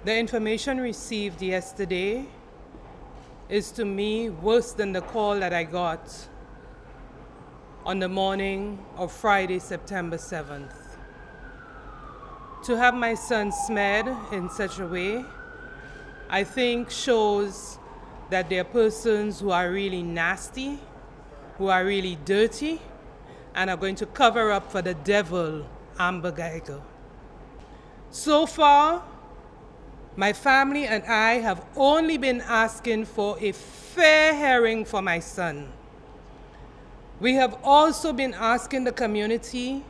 The information received yesterday is to me worse than the call that I got on the morning of Friday, September 7th. To have my son smeared in such a way, I think shows that there are persons who are really nasty, who are really dirty, and are going to cover up for the devil, Amber Guyger. So far, my family and I have only been asking for a fair hearing for my son. We have also been asking the community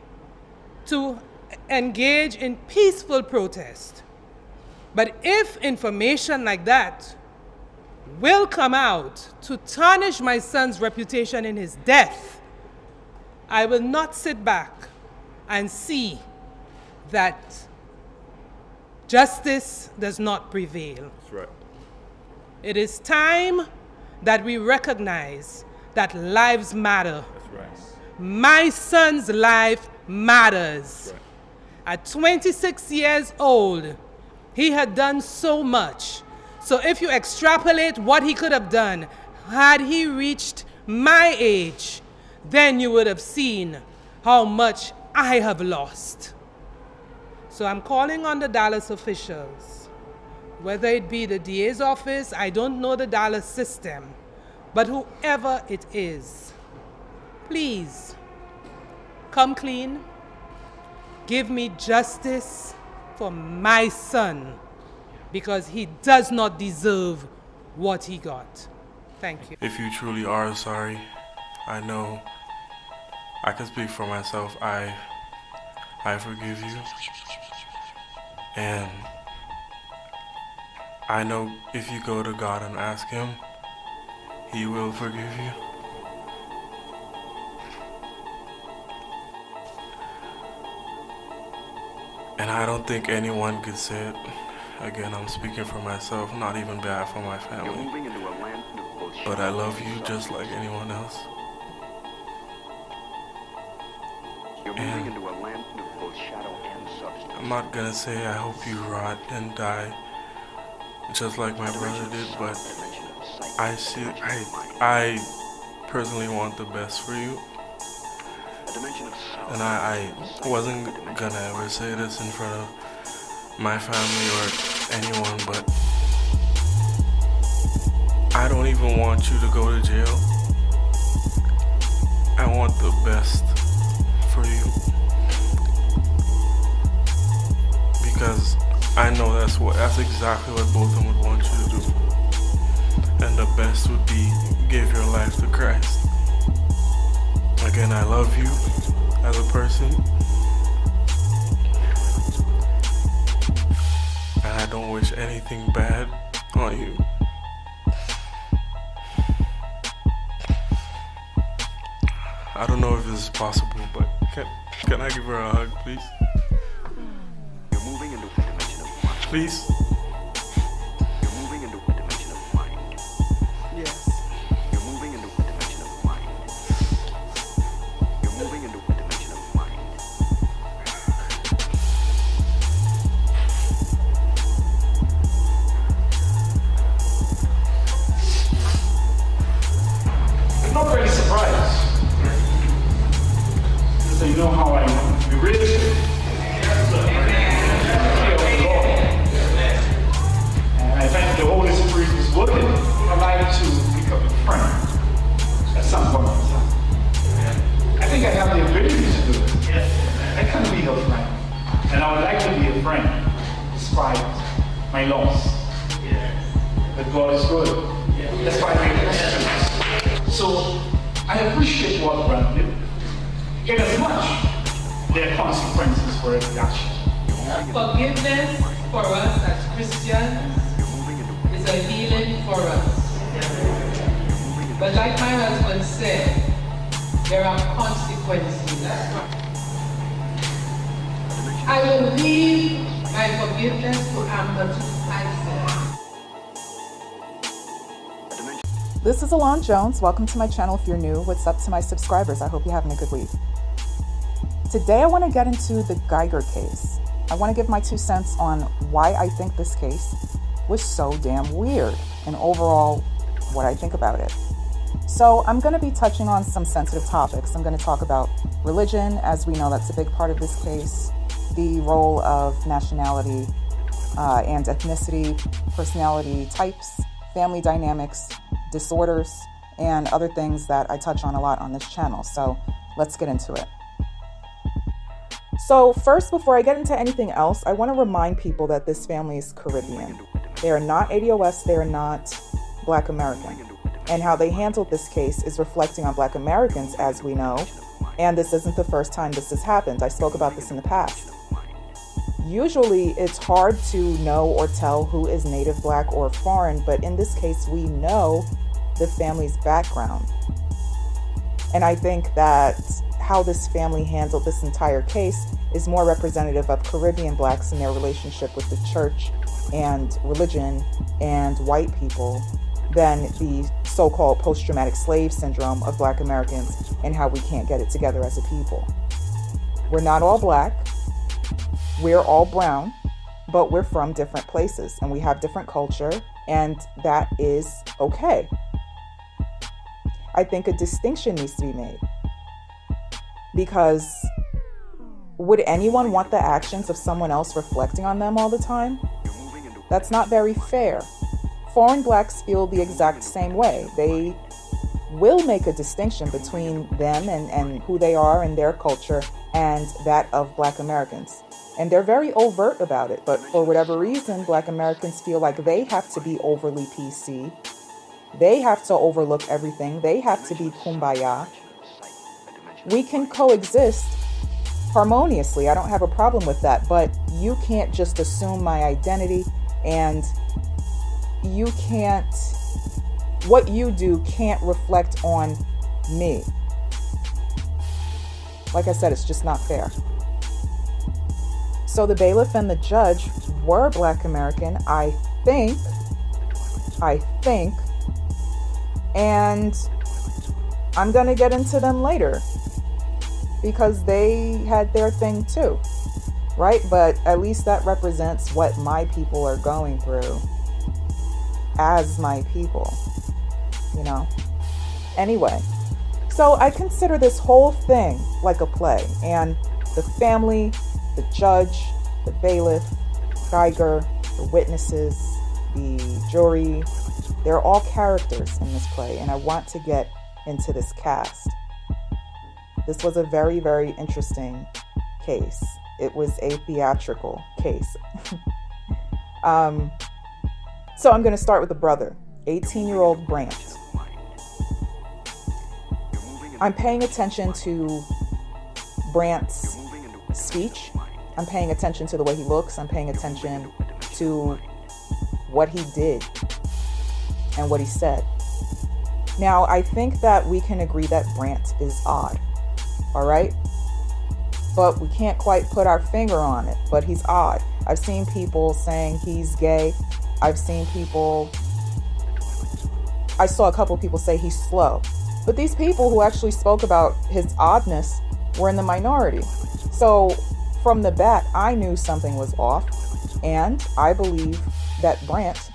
to engage in peaceful protest. But if information like that will come out to tarnish my son's reputation in his death, I will not sit back and see that justice does not prevail. That's right. It is time that we recognize that lives matter. That's right. My son's life matters. That's right. At 26 years old, he had done so much. So if you extrapolate what he could have done, had he reached my age, then you would have seen how much I have lost. So I'm calling on the Dallas officials, whether it be the DA's office, I don't know the Dallas system, but whoever it is, please come clean. Give me justice for my son, because he does not deserve what he got. Thank you. If you truly are sorry, I know I can speak for myself. I forgive you. And I know if you go to God and ask him, he will forgive you. And I don't think anyone could say it. Again, I'm speaking for myself, not even bad for my family. But I love you just like anyone else. And I'm not gonna say I hope you rot and die just like my brother did, but I personally want the best for you. And I wasn't gonna ever say this in front of my family or anyone, but I don't even want you to go to jail. I want the best for you, because I know that's exactly what both of them would want you to do. And the best would be give your life to Christ. Again, I love you as a person, and I don't wish anything bad on you. I don't know if this is possible, but can I give her a hug, please? You're moving into a dimension of mind. Please? You're moving into a dimension of mind. Yes. You're moving into a dimension of mind. You're moving into a dimension of mind. I'm not really surprised. So you know how I be raised in the fear of the Lord. And I think the Holy Spirit is working. I'd like to become a friend at some point in time. I think I have the ability to do it. I can be a friend. And I would like to be a friend despite my loss. But God is good. That's why I make questions. So I appreciate what Brad did. In as much, there are consequences for every action. Forgiveness for us as Christians is a healing for us. But like my husband said, there are consequences. I will leave my forgiveness to Amber to myself. This is Elan Jones. Welcome to my channel if you're new. What's up to my subscribers? I hope you're having a good week. Today I want to get into the Guyger case. I want to give my 2 cents on why I think this case was so damn weird and overall what I think about it. So I'm going to be touching on some sensitive topics. I'm going to talk about religion, as we know that's a big part of this case, the role of nationality and ethnicity, personality types, family dynamics, disorders, and other things that I touch on a lot on this channel. So let's get into it. So first, before I get into anything else, I want to remind people that this family is Caribbean. They are not ADOS, they are not Black American. And how they handled this case is reflecting on Black Americans, as we know. And this isn't the first time this has happened. I spoke about this in the past. Usually it's hard to know or tell who is native Black or foreign, but in this case, we know the family's background. And I think that how this family handled this entire case is more representative of Caribbean Blacks and their relationship with the church and religion and white people than the so-called post-traumatic slave syndrome of Black Americans and how we can't get it together as a people. We're not all Black, we're all brown, but we're from different places and we have different culture, and that is okay. I think a distinction needs to be made, because would anyone want the actions of someone else reflecting on them all the time? That's not very fair. Foreign Blacks feel the exact same way. They will make a distinction between them and who they are and their culture and that of Black Americans. And they're very overt about it. But for whatever reason, Black Americans feel like they have to be overly PC. They have to overlook everything. They have to be kumbaya. We can coexist harmoniously. I don't have a problem with that. But you can't just assume my identity, and you can't, what you do can't reflect on me. Like I said, it's just not fair. So the bailiff and the judge were Black American, I think, and I'm gonna get into them later because they had their thing too, right? But at least that represents what my people are going through as my people, you know? Anyway, so I consider this whole thing like a play, and the family, the judge, the bailiff, Guyger, the witnesses, the jury, they're all characters in this play, and I want to get into this cast. This was a very, very interesting case. It was a theatrical case. So I'm going to start with the brother, 18-year-old Brant. I'm paying attention to Brant's speech. I'm paying attention to the way he looks. I'm paying attention to what he did and what he said. Now, I think that we can agree that Brant is odd, all right? But we can't quite put our finger on it, but he's odd. I've seen people saying he's gay. I saw a couple of people say he's slow. But these people who actually spoke about his oddness were in the minority. So from the bat, I knew something was off. And I believe that Brant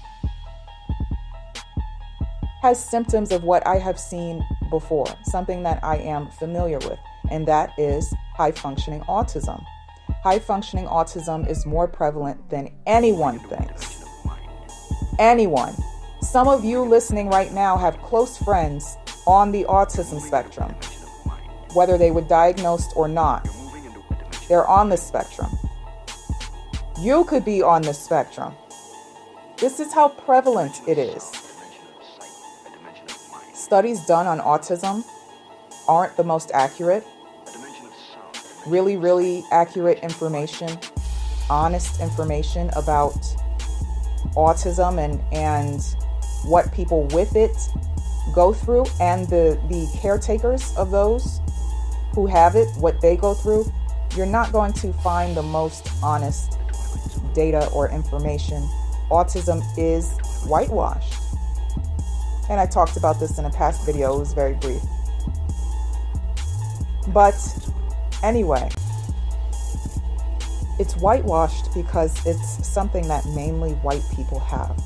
has symptoms of what I have seen before, something that I am familiar with, and that is high-functioning autism. High-functioning autism is more prevalent than anyone thinks. Anyone. Some of you listening right now have close friends on the autism spectrum, whether they were diagnosed or not. They're on the spectrum. You could be on the spectrum. This is how prevalent it is. Studies done on autism aren't the most accurate. Really, really accurate information, honest information about autism and what people with it go through, and the caretakers of those who have it, what they go through. You're not going to find the most honest data or information. Autism is whitewashed. And I talked about this in a past video. It was very brief. But anyway, It's whitewashed because it's something that mainly white people have.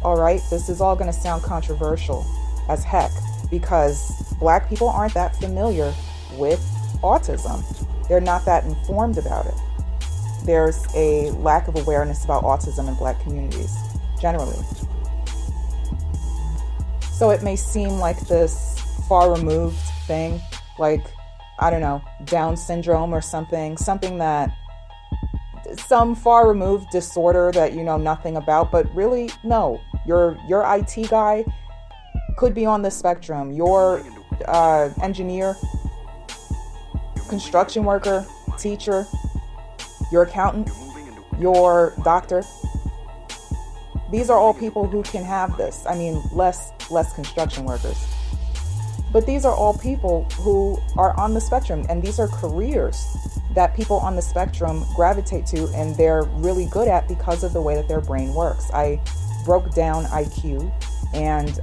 All right, this is all going to sound controversial as heck because Black people aren't that familiar with autism. They're not that informed about it. There's a lack of awareness about autism in Black communities, generally. So it may seem like this far removed thing, like, I don't know, Down syndrome or something that, some far removed disorder that you know nothing about, but really, no. Your IT guy could be on the spectrum. Your engineer, construction worker, teacher, your accountant, your doctor. These are all people who can have this. I mean, less construction workers. But these are all people who are on the spectrum, and these are careers that people on the spectrum gravitate to, and they're really good at because of the way that their brain works. I broke down IQ and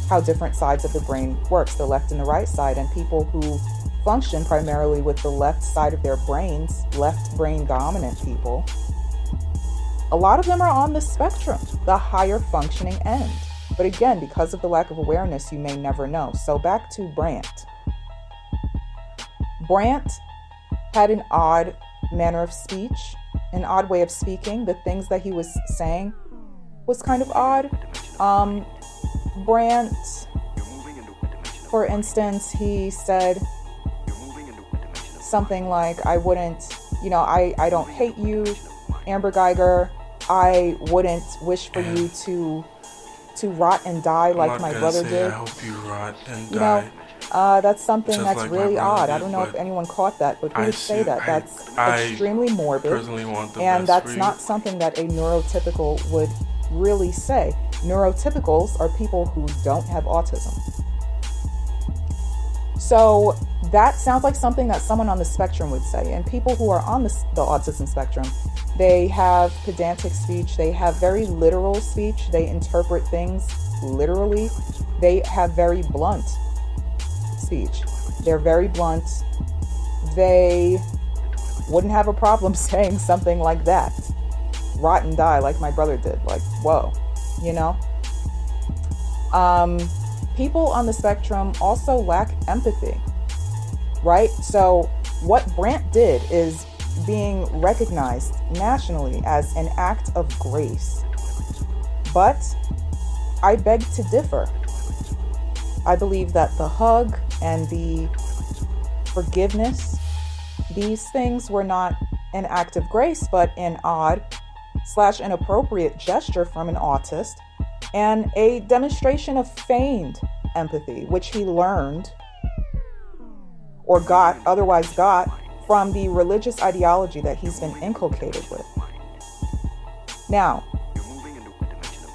how different sides of the brain works, the left and the right side, and people who function primarily with the left side of their brains, left brain dominant people, a lot of them are on the spectrum, the higher functioning end. But again, because of the lack of awareness, you may never know. So back to Brant. Brant had an odd manner of speech, an odd way of speaking. The things that he was saying was kind of odd. Brant, for instance, he said something like, I don't hate you, Amber Guyger. I wouldn't wish for you to rot and die like my brother did. I hope you rot and die. That's something Just that's like really odd. I don't know if but anyone caught that, but who would say that? That's extremely morbid. Personally want the and best that's for not you. something that a neurotypical would really say. Neurotypicals are people who don't have autism. So that sounds like something that someone on the spectrum would say. And people who are on the autism spectrum, they have pedantic speech. They have very literal speech. They interpret things literally. They have very blunt speech. They're very blunt. They wouldn't have a problem saying something like that. Rot and die like my brother did. Like, whoa, you know? People on the spectrum also lack empathy, right? So what Brant did is being recognized nationally as an act of grace. But I beg to differ. I believe that the hug and the forgiveness, these things were not an act of grace, but an odd/inappropriate gesture from an autist and a demonstration of feigned empathy, which he learned or otherwise got from the religious ideology that he's been inculcated with. Now,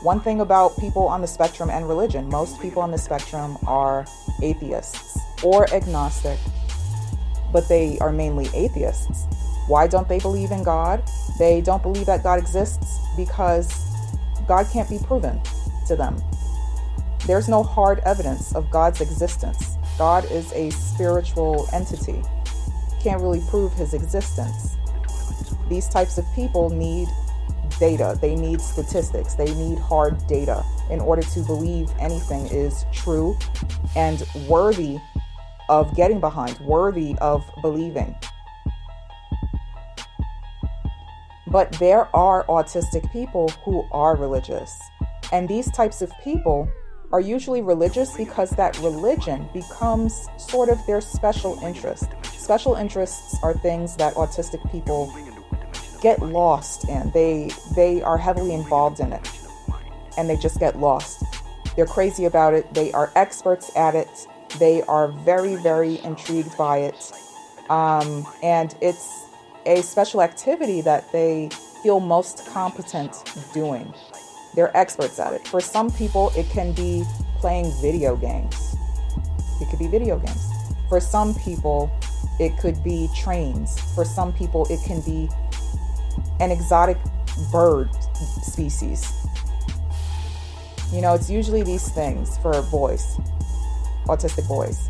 one thing about people on the spectrum and religion, most people on the spectrum are atheists or agnostic, but they are mainly atheists. Why don't they believe in God? They don't believe that God exists because God can't be proven to them. There's no hard evidence of God's existence. God is a spiritual entity. Can't really prove his existence. These types of people need data. They need statistics. They need hard data in order to believe anything is true and worthy of getting behind, worthy of believing. But there are autistic people who are religious. And these types of people are usually religious because that religion becomes sort of their special interest. Special interests are things that autistic people get lost in. They are heavily involved in it, and they just get lost. They're crazy about it. They are experts at it. They are very, very intrigued by it. And it's a special activity that they feel most competent doing. They're experts at it. For some people, it can be playing video games. It could be video games. For some people, it could be trains. For some people, it can be an exotic bird species. You know, it's usually these things for boys, autistic boys.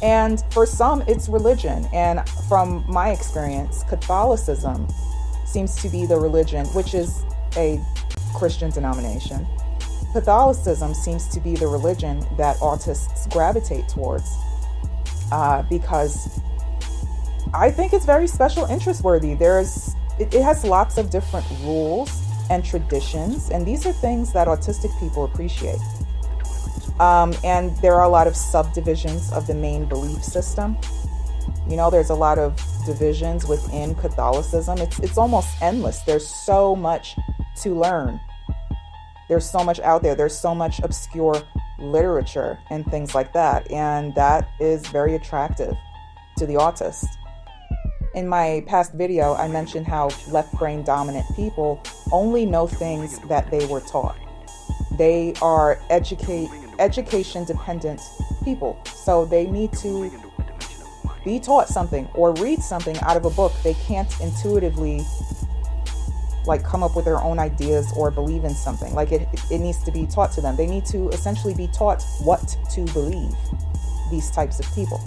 And for some, it's religion. And from my experience, Catholicism seems to be the religion, which is a Christian denomination. Catholicism seems to be the religion that autists gravitate towards, because I think it's very special interest worthy. It has lots of different rules and traditions, and these are things that autistic people appreciate. And there are a lot of subdivisions of the main belief system. You know, there's a lot of divisions within Catholicism. It's almost endless. There's so much to learn. There's so much out there. There's so much obscure literature and things like that. And that is very attractive to the autist. In my past video, I mentioned how left brain dominant people only know things that they were taught. They are education dependent people. So they need to be taught something or read something out of a book. They can't intuitively come up with their own ideas or believe in something. It needs to be taught to them. They need to essentially be taught what to believe, these types of people.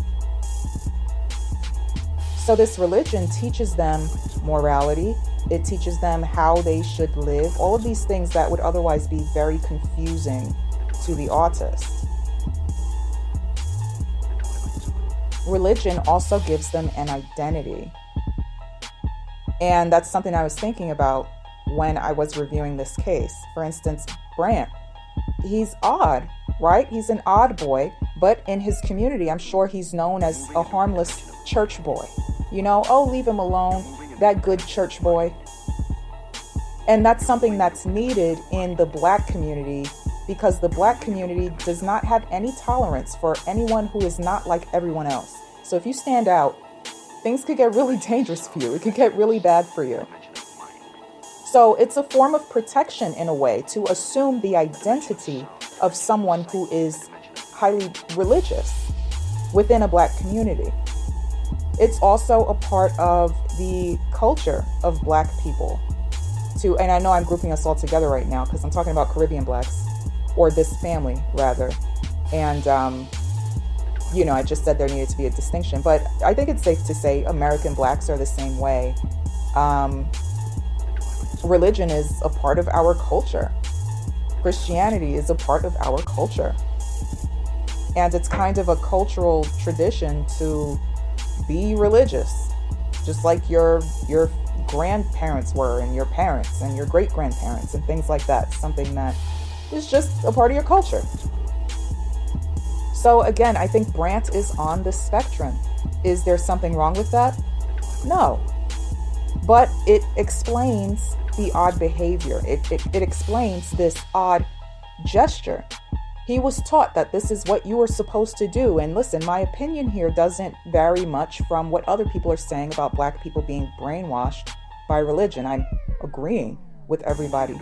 So this religion teaches them morality. It teaches them how they should live. All of these things that would otherwise be very confusing to the autist. Religion also gives them an identity. And that's something I was thinking about when I was reviewing this case. For instance, Brant, he's odd, right? He's an odd boy, but in his community, I'm sure he's known as a harmless church boy. You know, oh, leave him alone, that good church boy. And that's something that's needed in the Black community, because the Black community does not have any tolerance for anyone who is not like everyone else. So if you stand out, things could get really dangerous for you. It could get really bad for you. So it's a form of protection in a way to assume the identity of someone who is highly religious within a Black community. It's also a part of the culture of Black people too. And I know I'm grouping us all together right now because I'm talking about Caribbean Blacks, or this family rather. And, I just said there needed to be a distinction, but I think it's safe to say American Blacks are the same way. Religion is a part of our culture. Christianity is a part of our culture. And it's kind of a cultural tradition to be religious, just like your grandparents were, and your parents and your great-grandparents and things like that. Something that is just a part of your culture. So again, I think Brant is on the spectrum. Is there something wrong with that? No. But it explains the odd behavior. It explains this odd gesture. He was taught that this is what you were supposed to do. And listen, my opinion here doesn't vary much from what other people are saying about Black people being brainwashed by religion. I'm agreeing with everybody.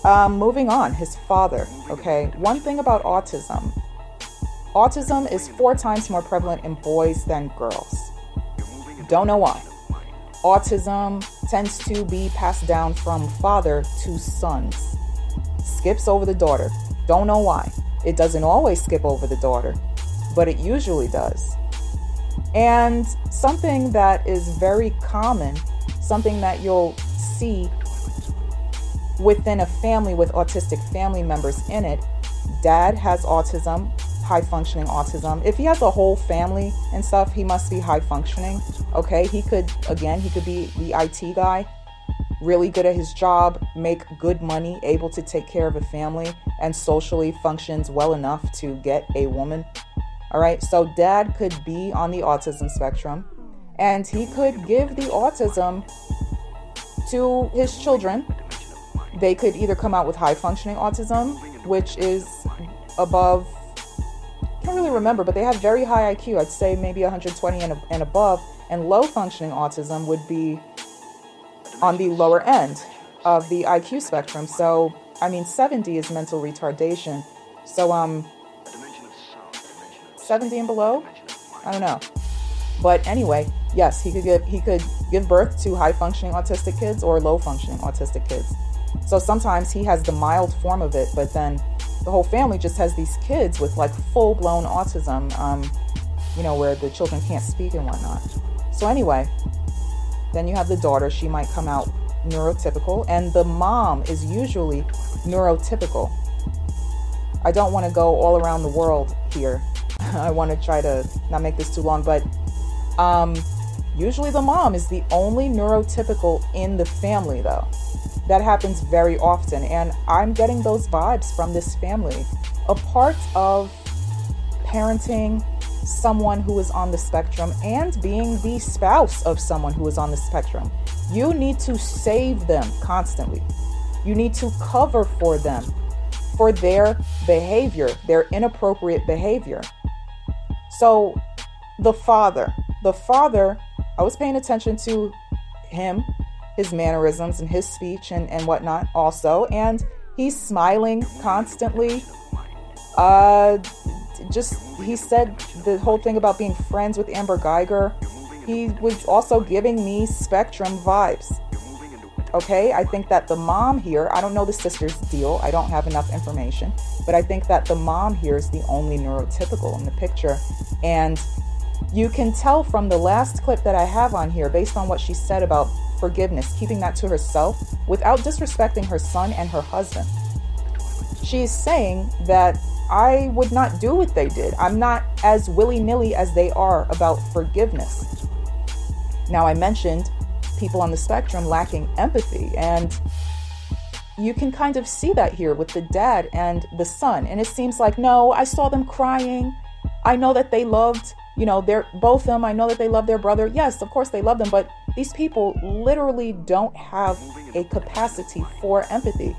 Moving on, his father, okay? One thing about autism. Autism is 4 times more prevalent in boys than girls. Don't know why. Autism tends to be passed down from father to sons. Skips over the daughter. Don't know why. It doesn't always skip over the daughter, but it usually does. And something that is very common, something that you'll see within a family with autistic family members in it, dad has autism, high functioning autism. If he has a whole family and stuff, he must be high functioning. Okay, he could be the IT guy, really good at his job, make good money, able to take care of a family, and socially functions well enough to get a woman. All right, so dad could be on the autism spectrum, and he could give the autism to his children. They could either come out with high functioning autism, which is above, I can't really remember, but they have very high IQ. I'd say maybe 120 and above. And low functioning autism would be on the lower end of the IQ spectrum. So, 70 is mental retardation. So, 70 and below? I don't know. But anyway, Yes, he could give birth to high functioning autistic kids or low functioning autistic kids. So sometimes he has the mild form of it, but then the whole family just has these kids with like full blown autism, where the children can't speak and whatnot. So anyway, then you have the daughter. She might come out neurotypical, and the mom is usually neurotypical. I don't want to go all around the world here. I want to try to not make this too long, but usually the mom is the only neurotypical in the family, though. That happens very often, and I'm getting those vibes from this family. A part of parenting someone who is on the spectrum and being the spouse of someone who is on the spectrum, you need to save them constantly. You need to cover for them for their behavior, their inappropriate behavior. So the father, I was paying attention to him, his mannerisms and his speech and whatnot also, and he's smiling constantly. He said the whole thing about being friends with Amber Guyger. He was also giving me spectrum vibes. Okay, I think that the mom here, I don't know the sister's deal, I don't have enough information, but I think that the mom here is the only neurotypical in the picture. And you can tell from the last clip that I have on here, based on what she said about forgiveness, keeping that to herself without disrespecting her son and her husband. She's saying that I would not do what they did. I'm not as willy-nilly as they are about forgiveness. Now, I mentioned people on the spectrum lacking empathy, and you can kind of see that here with the dad and the son. And it seems like, no, I saw them crying. I know that they loved, they're both of them. I know that they love their brother. Yes, of course they love them, but these people literally don't have a capacity for empathy.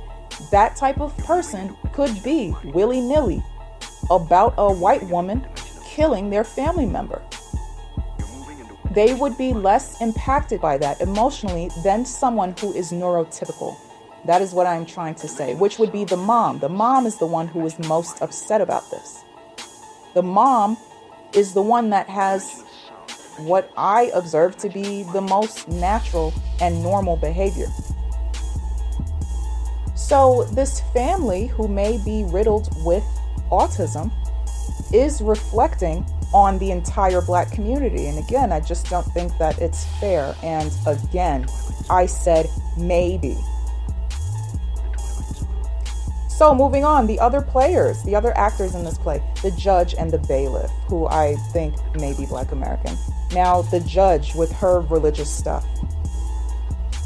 That type of person could be willy-nilly about a white woman killing their family member. They would be less impacted by that emotionally than someone who is neurotypical. That is what I'm trying to say, which would be the mom. The mom is the one who is most upset about this. The mom is the one that has what I observe to be the most natural and normal behavior. So this family, who may be riddled with autism, is reflecting on the entire Black community. And again, I just don't think that it's fair. And again, I said maybe. So moving on, the other players, the other actors in this play, the judge and the bailiff, who I think may be Black American. Now, the judge with her religious stuff,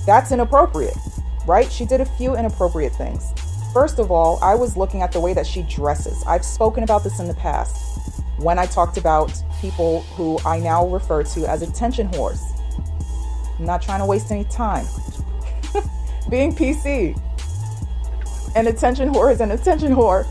that's inappropriate, right? She did a few inappropriate things. First of all, I was looking at the way that she dresses. I've spoken about this in the past when I talked about people who I now refer to as attention whores. I'm not trying to waste any time. Being PC. An attention whore is an attention whore.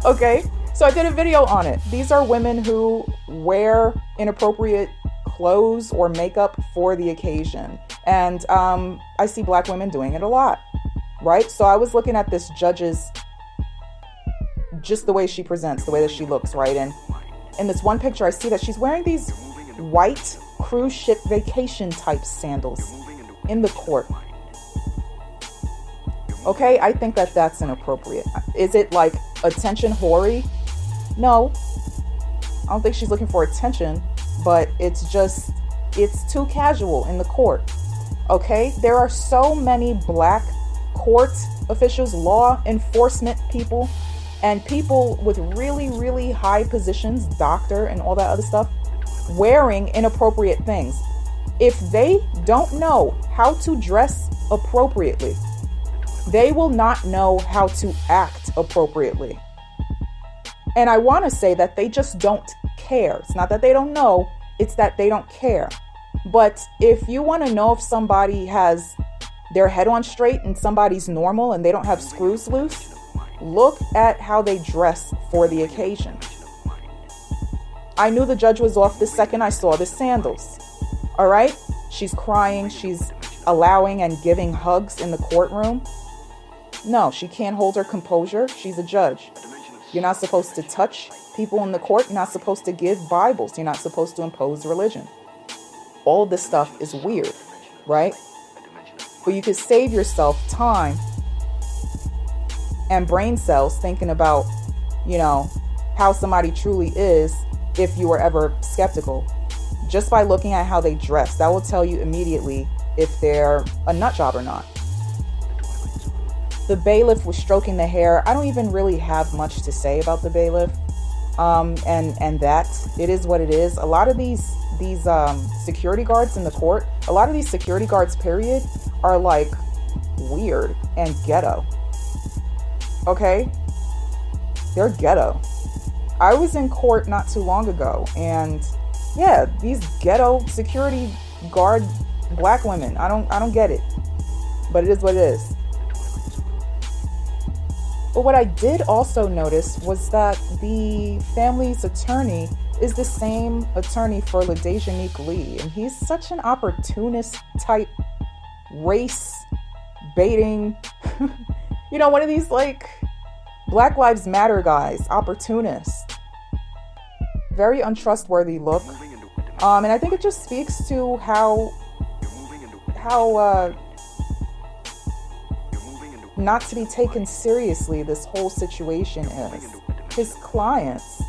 Okay, so I did a video on it. These are women who wear inappropriate clothes or makeup for the occasion. And I see Black women doing it a lot, right? So I was looking at this judge's, just the way she presents, the way that she looks, right? And in this one picture, I see that she's wearing these white cruise ship vacation type sandals in the court. Okay, I think that that's inappropriate. Is it like attention hoary? No, I don't think she's looking for attention, but it's too casual in the court. Okay, there are so many Black court officials, law enforcement people, and people with really, really high positions, doctor and all that other stuff, wearing inappropriate things. If they don't know how to dress appropriately, they will not know how to act appropriately. And I want to say that they just don't care. It's not that they don't know, it's that they don't care. But if you want to know if somebody has their head on straight and somebody's normal and they don't have screws loose, look at how they dress for the occasion. I knew the judge was off the second I saw the sandals. All right? She's crying. She's allowing and giving hugs in the courtroom. No, she can't hold her composure. She's a judge. You're not supposed to touch people in the court. You're not supposed to give Bibles. You're not supposed to impose religion. all of this stuff is weird, right? But you could save yourself time and brain cells thinking about, how somebody truly is if you were ever skeptical. Just by looking at how they dress, that will tell you immediately if they're a nut job or not. The bailiff was stroking the hair. I don't even really have much to say about the bailiff. And that it is what it is. A lot of these security guards in the court, a lot of these security guards, period, are like weird and ghetto. Okay? They're ghetto. I was in court not too long ago, and yeah, these ghetto security guard black women, I don't get it. But it is what it is. But what I did also notice was that the family's attorney is the same attorney for LaDejanique Lee. And he's such an opportunist type, race baiting, one of these like Black Lives Matter guys, opportunist. Very untrustworthy look. And I think it just speaks to how not to be taken seriously this whole situation is. His clients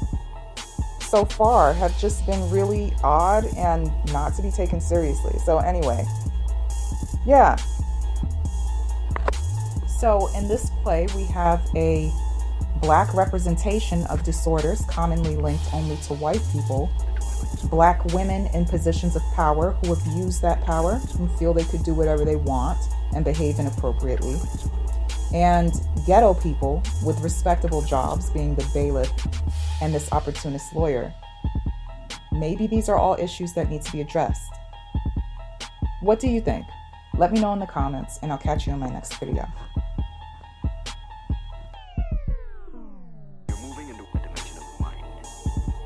so far have just been really odd and not to be taken seriously. So anyway, yeah. So in this play, we have a Black representation of disorders commonly linked only to white people, Black women in positions of power who abuse that power and feel they could do whatever they want and behave inappropriately, and ghetto people with respectable jobs being the bailiff and this opportunist lawyer. Maybe these are all issues that need to be addressed. What do you think? Let me know in the comments, and I'll catch you in my next video.